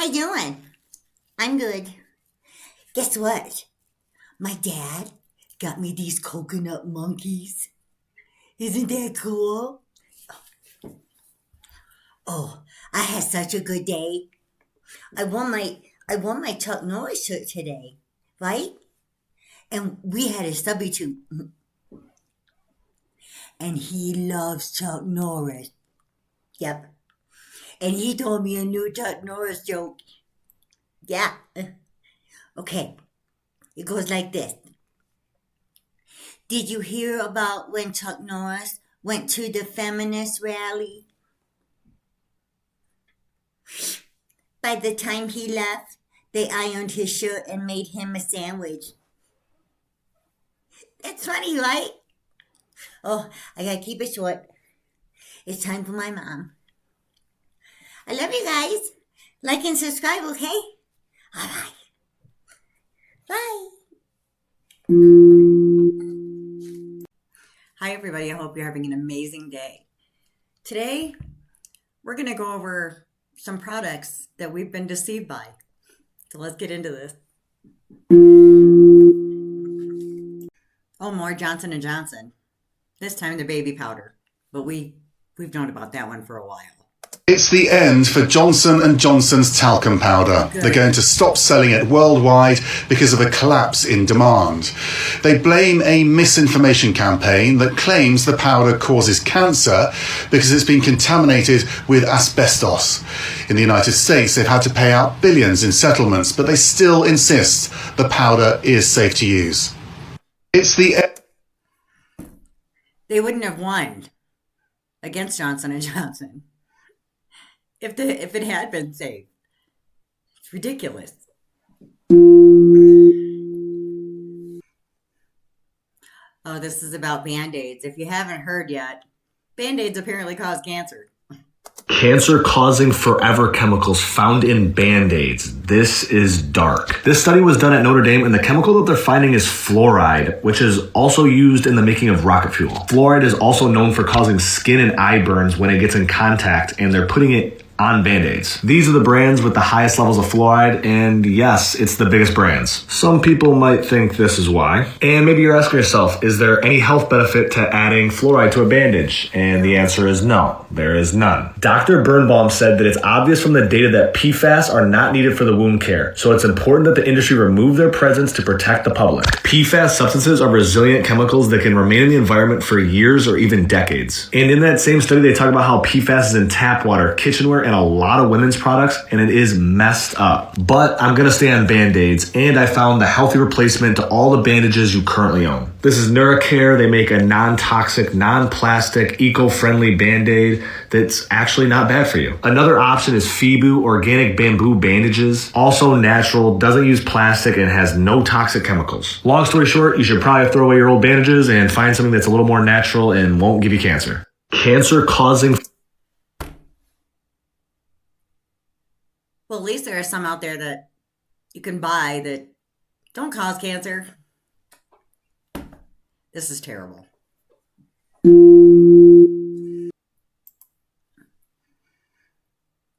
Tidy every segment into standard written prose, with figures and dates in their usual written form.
you doing? I'm good. Guess what? My dad got me these coconut monkeys. Isn't that cool? Oh, I had such a good day. I won my Chuck Norris shirt today, right? And we had a substitute, and he loves Chuck Norris. Yep. And he told me a new Chuck Norris joke. Yeah. Okay. It goes like this. Did you hear about when Chuck Norris went to the feminist rally? By the time he left, they ironed his shirt and made him a sandwich. That's funny, right? Oh, I gotta keep it short. It's time for my mom. I love you guys. Like and subscribe, okay? All right. Bye. Hi, everybody. I hope you're having an amazing day. Today, we're going to go over some products that we've been deceived by. So let's get into this. Oh, more Johnson & Johnson. This time the baby powder. But we've known about that one for a while. It's the end for Johnson & Johnson's talcum powder. Good. They're going to stop selling it worldwide because of a collapse in demand. They blame a misinformation campaign that claims the powder causes cancer because it's been contaminated with asbestos. In the United States, they've had to pay out billions in settlements, but they still insist the powder is safe to use. It's the They wouldn't have won against Johnson & Johnson if it had been safe. It's ridiculous. Oh, this is about Band-Aids. If you haven't heard yet, Band-Aids apparently cause cancer. Cancer-causing forever chemicals found in Band-Aids. This is dark. This study was done at Notre Dame, and the chemical that they're finding is fluoride, which is also used in the making of rocket fuel. Fluoride is also known for causing skin and eye burns when it gets in contact, and they're putting it on Band-Aids. These are the brands with the highest levels of fluoride, and yes, it's the biggest brands. Some people might think this is why. And maybe you're asking yourself, is there any health benefit to adding fluoride to a bandage? And the answer is no, there is none. Dr. Birnbaum said that it's obvious from the data that PFAS are not needed for the wound care, so it's important that the industry remove their presence to protect the public. PFAS substances are resilient chemicals that can remain in the environment for years or even decades. And in that same study, they talk about how PFAS is in tap water, kitchenware, and a lot of women's products, and it is messed up. But I'm gonna stay on Band-Aids, and I found the healthy replacement to all the bandages you currently own. This is NeuroCare. They make a non-toxic, non-plastic, eco-friendly Band-Aid that's actually not bad for you. Another option is Febu organic bamboo bandages, also natural, doesn't use plastic, and has no toxic chemicals. Long story short, you should probably throw away your old bandages and find something that's a little more natural and won't give you cancer. Cancer-causing. Well, at least there are some out there that you can buy that don't cause cancer. This is terrible.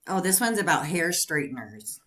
Oh, this one's about hair straighteners.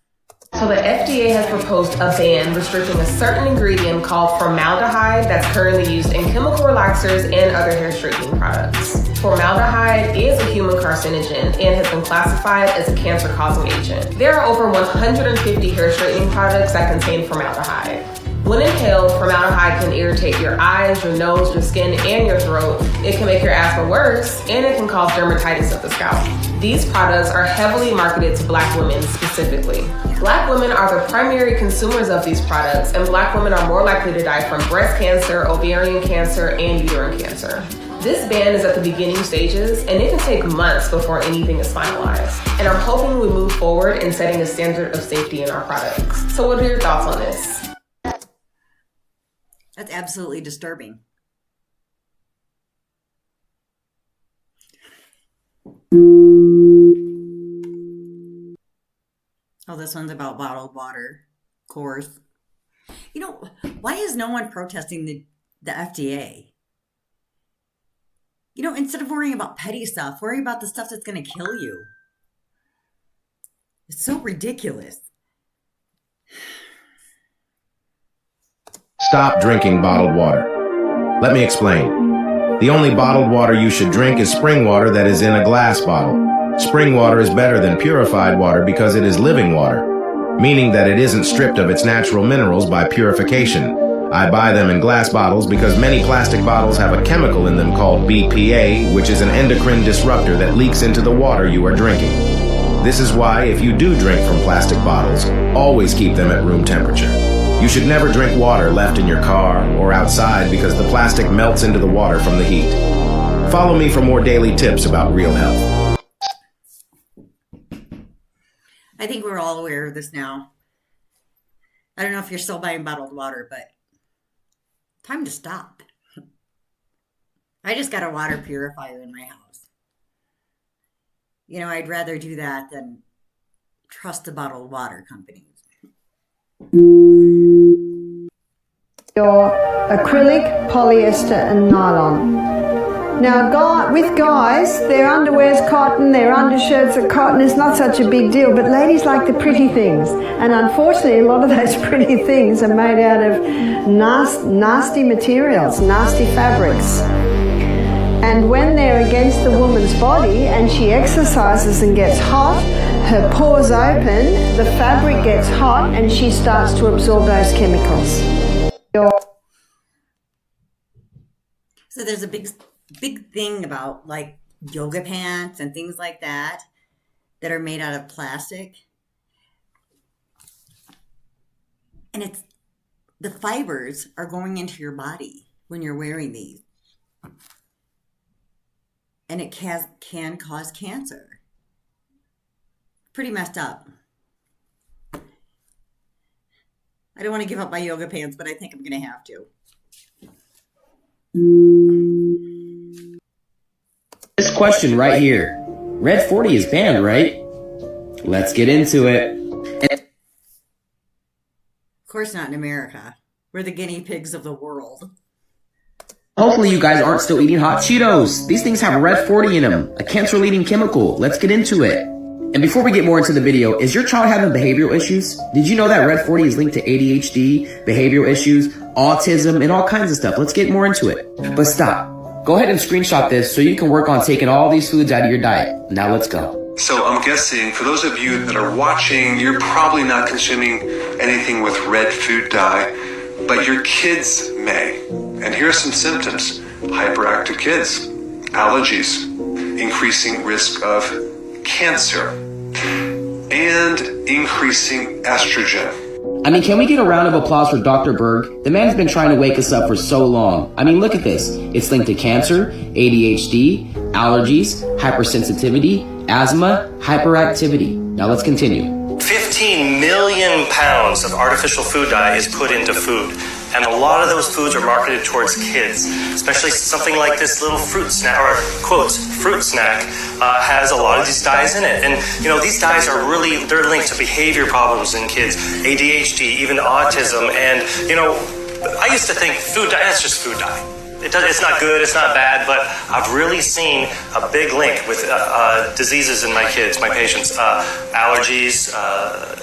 So the FDA has proposed a ban restricting a certain ingredient called formaldehyde that's currently used in chemical relaxers and other hair straightening products. Formaldehyde is a human carcinogen and has been classified as a cancer-causing agent. There are over 150 hair straightening products that contain formaldehyde. When inhaled, formaldehyde can irritate your eyes, your nose, your skin, and your throat. It can make your asthma worse, and it can cause dermatitis of the scalp. These products are heavily marketed to Black women specifically. Black women are the primary consumers of these products, and Black women are more likely to die from breast cancer, ovarian cancer, and uterine cancer. This ban is at the beginning stages, and it can take months before anything is finalized. And I'm hoping we move forward in setting a standard of safety in our products. So what are your thoughts on this? That's absolutely disturbing. Oh, this one's about bottled water, of course. You know, why is no one protesting the FDA? You know, instead of worrying about petty stuff, worry about the stuff that's going to kill you. It's so ridiculous. Stop drinking bottled water. Let me explain. The only bottled water you should drink is spring water that is in a glass bottle. Spring water is better than purified water because it is living water, meaning that it isn't stripped of its natural minerals by purification. I buy them in glass bottles because many plastic bottles have a chemical in them called BPA, which is an endocrine disruptor that leaks into the water you are drinking. This is why, if you do drink from plastic bottles, always keep them at room temperature. You should never drink water left in your car or outside because the plastic melts into the water from the heat. Follow me for more daily tips about real health. I think we're all aware of this now. I don't know if you're still buying bottled water, but time to stop. I just got a water purifier in my house. You know, I'd rather do that than trust the bottled water companies. Your acrylic, polyester and nylon. Now, with guys, their underwear's cotton, their undershirts are cotton. It's not such a big deal, but ladies like the pretty things. And unfortunately, a lot of those pretty things are made out of nasty materials, nasty fabrics. And when they're against the woman's body and she exercises and gets hot, her pores open, the fabric gets hot, and she starts to absorb those chemicals. So there's a big thing about like yoga pants and things like that are made out of plastic. And it's the fibers are going into your body when you're wearing these. And it can cause cancer. Pretty messed up. I don't want to give up my yoga pants, but I think I'm going to have to. This question right here. Red 40 is banned, right? Let's get into it. Of course not in America. We're the guinea pigs of the world. Hopefully you guys aren't still eating hot Cheetos. These things have Red 40 in them, a cancer-leading chemical. Let's get into it. And before we get more into the video, is your child having behavioral issues? Did you know that Red 40 is linked to ADHD, behavioral issues, autism, and all kinds of stuff? Let's get more into it. But stop. Go ahead and screenshot this so you can work on taking all these foods out of your diet. Now let's go. So I'm guessing for those of you that are watching, you're probably not consuming anything with red food dye, but your kids may. And here are some symptoms. Hyperactive kids, allergies, increasing risk of cancer, and increasing estrogen. I mean, can we get a round of applause for Dr. Berg? The man's been trying to wake us up for so long. I mean, look at this. It's linked to cancer, ADHD, allergies, hypersensitivity, asthma, hyperactivity. Now let's continue. 15 million pounds of artificial food dye is put into food. And a lot of those foods are marketed towards kids, especially something like this little fruit snack, or quotes, fruit snack, has a lot of these dyes in it. And, you know, these dyes are really, they're linked to behavior problems in kids, ADHD, even autism. And, you know, I used to think food dye, that's just food dye. It's not good, it's not bad, but I've really seen a big link with diseases in my kids, my patients, allergies,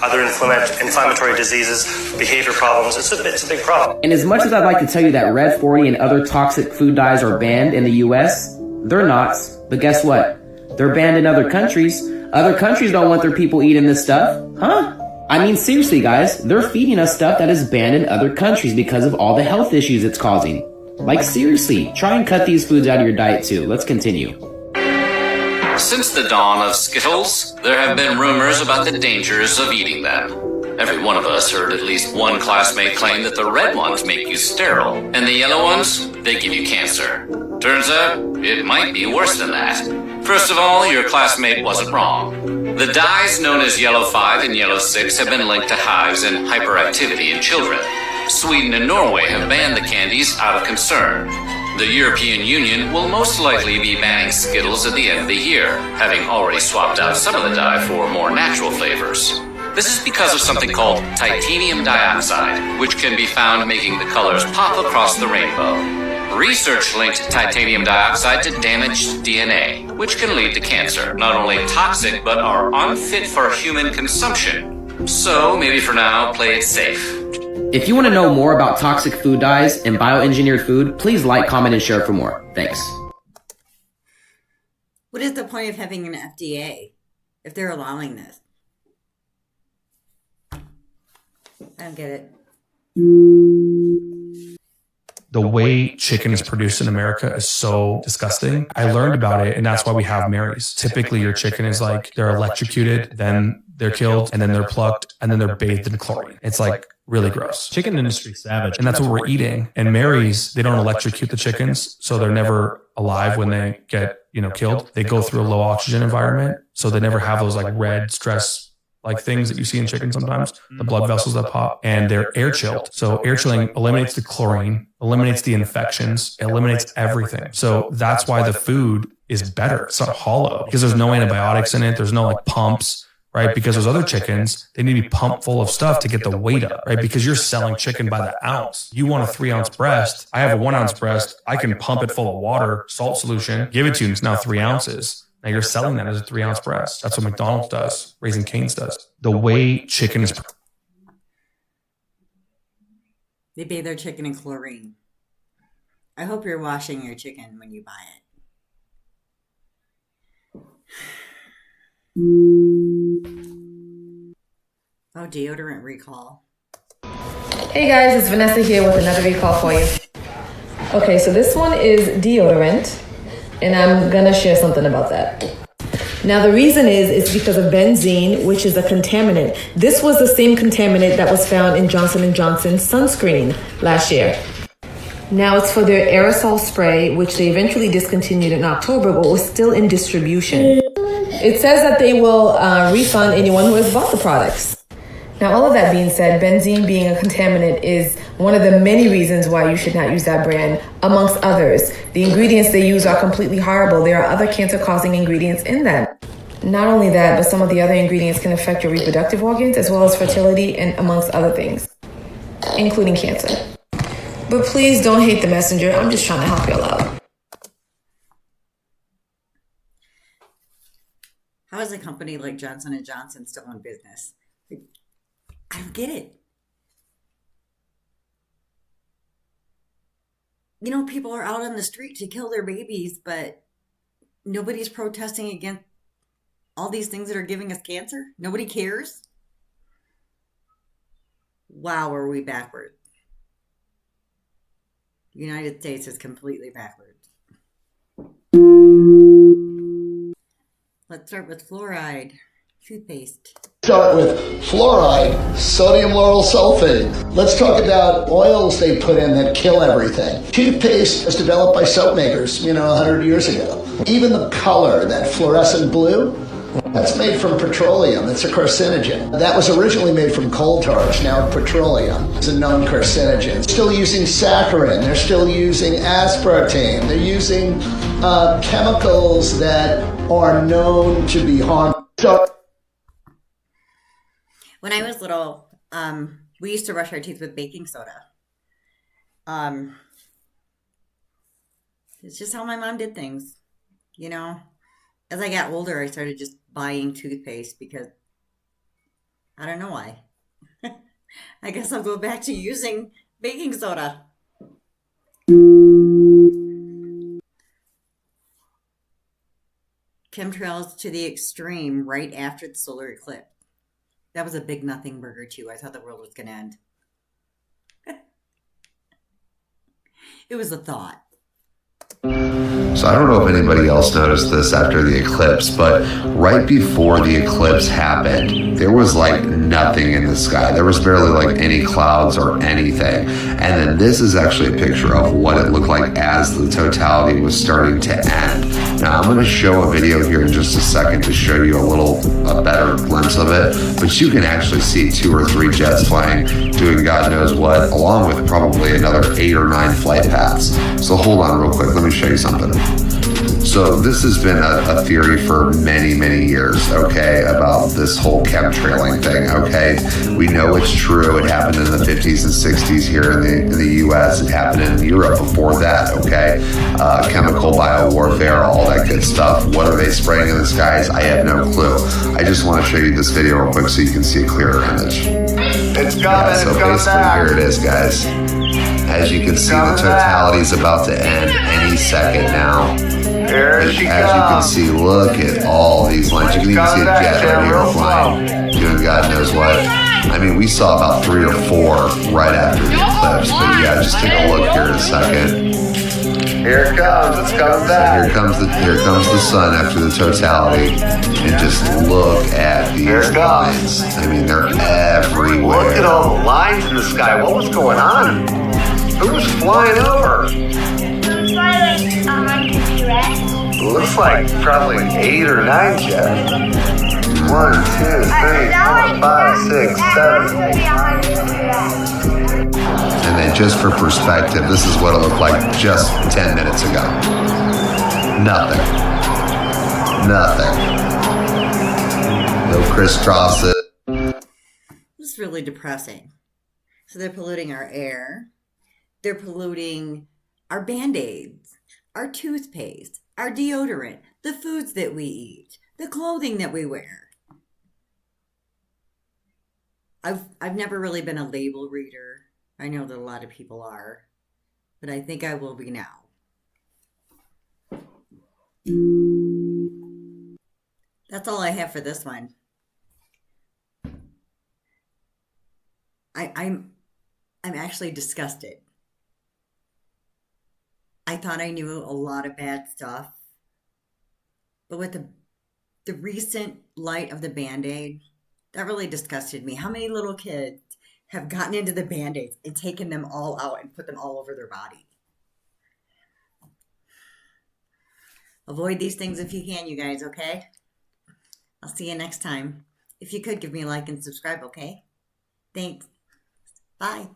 other inflammatory diseases, behavior problems. It's a big problem. And as much as I'd like to tell you that Red 40 and other toxic food dyes are banned in the US, they're not. But guess what? They're banned in other countries. Other countries don't want their people eating this stuff. Huh? I mean, seriously, guys, they're feeding us stuff that is banned in other countries because of all the health issues it's causing. Like, seriously, try and cut these foods out of your diet too. Let's continue. Since the dawn of Skittles, there have been rumors about the dangers of eating them. Every one of us heard at least one classmate claim that the red ones make you sterile, and the yellow ones, they give you cancer. Turns out, it might be worse than that. First of all, your classmate wasn't wrong. The dyes known as Yellow 5 and Yellow 6 have been linked to hives and hyperactivity in children. Sweden and Norway have banned the candies out of concern. The European Union will most likely be banning Skittles at the end of the year, having already swapped out some of the dye for more natural flavors. This is because of something called titanium dioxide, which can be found making the colors pop across the rainbow. research linked titanium dioxide to damaged DNA, which can lead to cancer. Not only toxic, but are unfit for human consumption. So maybe for now, play it safe. If you want to know more about toxic food dyes and bioengineered food, please like, comment, and share for more. Thanks. What is the point of having an FDA if they're allowing this? I don't get it. The way chicken is produced in America is so disgusting. I learned about it, and that's why we have Marys. Typically, your chicken is like they're electrocuted, then they're killed, and then they're plucked, and then they're bathed in chlorine. It's like really gross. Chicken industry savage, and that's what we're eating. And Marys, they don't electrocute the chickens, so they're never alive when they get, killed. They go through a low oxygen environment, so they never have those like red stress like things that you see in chicken sometimes, the blood vessels that pop, and they're air chilled. So air chilling eliminates the chlorine, eliminates the infections, eliminates everything. So that's why the food is better. It's not hollow because there's no antibiotics in it. There's no like pumps, right? Because those other chickens, they need to be pumped full of stuff to get the weight up, right? Because you're selling chicken by the ounce. You want a 3-ounce breast. I have a 1-ounce breast. I can pump it full of water, salt solution, give it to you. It's now 3 ounces. Now you're selling that as a 3-ounce breast. That's what McDonald's does. Raising Cane's does. The way chicken is. They bathe their chicken in chlorine. I hope you're washing your chicken when you buy it. Oh, deodorant recall. Hey guys, it's Vanessa here with another recall for you. Okay, so this one is deodorant, and I'm gonna share something about that. Now the reason is because of benzene, which is a contaminant. This was the same contaminant that was found in Johnson & Johnson's sunscreen last year. Now it's for their aerosol spray, which they eventually discontinued in October, but was still in distribution. It says that they will refund anyone who has bought the products. Now, all of that being said, benzene being a contaminant is one of the many reasons why you should not use that brand, amongst others. The ingredients they use are completely horrible. There are other cancer-causing ingredients in them. Not only that, but some of the other ingredients can affect your reproductive organs as well as fertility and amongst other things, including cancer. But please don't hate the messenger. I'm just trying to help y'all out. How is a company like Johnson & Johnson still in business? I don't get it. People are out on the street to kill their babies, but nobody's protesting against all these things that are giving us cancer. Nobody cares. Wow, are we backwards? The United States is completely backwards. Let's start with fluoride toothpaste. Start with fluoride, sodium lauryl sulfate. Let's talk about oils they put in that kill everything. Toothpaste was developed by soap makers, 100 years ago. Even the color, that fluorescent blue, that's made from petroleum. It's a carcinogen. That was originally made from coal tar. It's now petroleum. It's a known carcinogen. Still using saccharin. They're still using aspartame. They're using chemicals that are known to be harmful. When I was little, we used to brush our teeth with baking soda. It's just how my mom did things, As I got older, I started just buying toothpaste because I don't know why. I guess I'll go back to using baking soda. Chemtrails to the extreme right after the solar eclipse. That was a big nothing burger too. I thought the world was going to end. It was a thought. So I don't know if anybody else noticed this after the eclipse, but right before the eclipse happened, there was like nothing in the sky. There was barely like any clouds or anything. And then this is actually a picture of what it looked like as the totality was starting to end. Now I'm going to show a video here in just a second to show you a better glimpse of it, but you can actually see 2 or 3 jets flying, doing God knows what, along with probably another 8 or 9 flight paths. So hold on real quick, let me show you something. So this has been a theory for many, many years, okay, about this whole chemtrailing thing, okay? We know it's true. It happened in the 50s and 60s here in the US. It happened in Europe before that, okay? Chemical biowarfare, all that good stuff. What are they spraying in the skies? I have no clue. I just want to show you this video real quick so you can see a clearer image. It's coming, so basically here it is, guys. As you can see, the totality is about to end any second now. Here she As you can see, look at all these lines. You can even see a jet right here flying, doing God knows what. I mean, we saw about 3 or 4 right after the eclipse. But yeah, just take a look here in a second. Here it comes. It's coming back. Here comes the sun after the totality, and just look at these lines. I mean, they're everywhere. Look at all the lines in the sky. What was going on? Who was flying over? Looks like probably 8 or 9 jets. 1, 2, 3, 4, 5, 6, 7. And then just for perspective, this is what it looked like just 10 minutes ago. Nothing. No crisscrosses. This is really depressing. So they're polluting our air. They're polluting our Band-Aids, our toothpaste, our deodorant, the foods that we eat, the clothing that we wear. I've never really been a label reader. I know that a lot of people are, but I think I will be now. That's all I have for this one. I'm actually disgusted. I thought I knew a lot of bad stuff, but with the recent light of the Band-Aid, that really disgusted me. How many little kids have gotten into the Band-Aids and taken them all out and put them all over their body? Avoid these things if you can, you guys, okay? I'll see you next time. If you could, give me a like and subscribe, okay? Thanks. Bye.